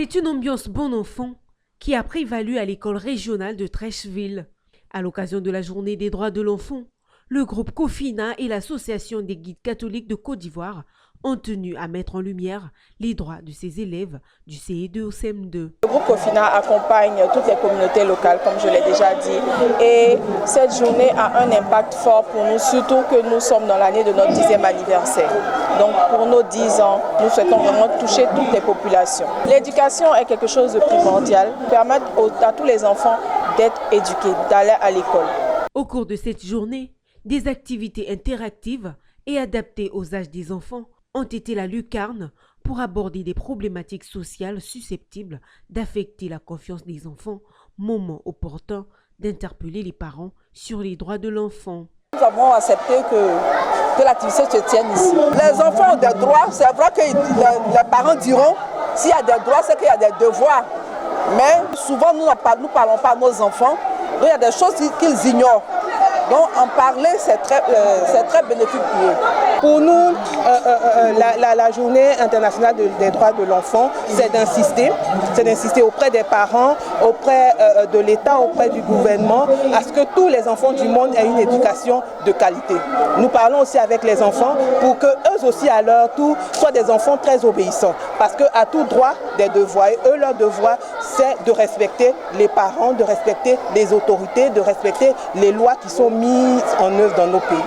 C'est une ambiance bon enfant qui a prévalu à l'école régionale de Treichville. À l'occasion de la journée des droits de l'enfant, le groupe COFINA et l'Association des guides catholiques de Côte d'Ivoire ont tenu à mettre en lumière les droits de ces élèves du CE2 au CM2. Le groupe COFINA accompagne toutes les communautés locales, comme je l'ai déjà dit, et cette journée a un impact fort pour nous, surtout que nous sommes dans l'année de notre 10e anniversaire. Donc pour nos 10 ans, nous souhaitons vraiment toucher toutes les populations. L'éducation est quelque chose de primordial, permettre à tous les enfants d'être éduqués, d'aller à l'école. Au cours de cette journée, des activités interactives et adaptées aux âges des enfants ont été la lucarne pour aborder des problématiques sociales susceptibles d'affecter la confiance des enfants, moment opportun d'interpeller les parents sur les droits de l'enfant. Nous avons accepté que l'activité se tienne ici. Les enfants ont des droits, c'est vrai que les parents diront s'il y a des droits, c'est qu'il y a des devoirs. Mais souvent nous ne parlons pas à nos enfants, donc il y a des choses qu'ils ignorent. Donc en parler, c'est très bénéfique pour eux. Pour nous, la journée internationale des droits de l'enfant, c'est d'insister auprès des parents, auprès de l'État, auprès du gouvernement, à ce que tous les enfants du monde aient une éducation de qualité. Nous parlons aussi avec les enfants pour qu'eux aussi, à leur tour, soient des enfants très obéissants. Parce qu'à tout droit, des devoirs. Et eux, leur devoir, c'est de respecter les parents, de respecter les autorités, de respecter les lois qui sont mises en œuvre dans nos pays.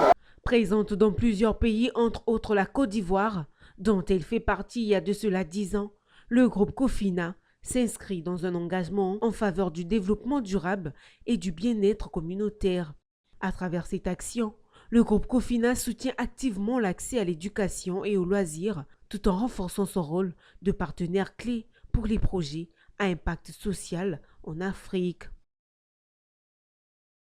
Présente dans plusieurs pays, entre autres la Côte d'Ivoire, dont elle fait partie il y a de cela 10 ans, le groupe COFINA s'inscrit dans un engagement en faveur du développement durable et du bien-être communautaire. À travers cette action, le groupe COFINA soutient activement l'accès à l'éducation et aux loisirs, tout en renforçant son rôle de partenaire clé pour les projets à impact social en Afrique.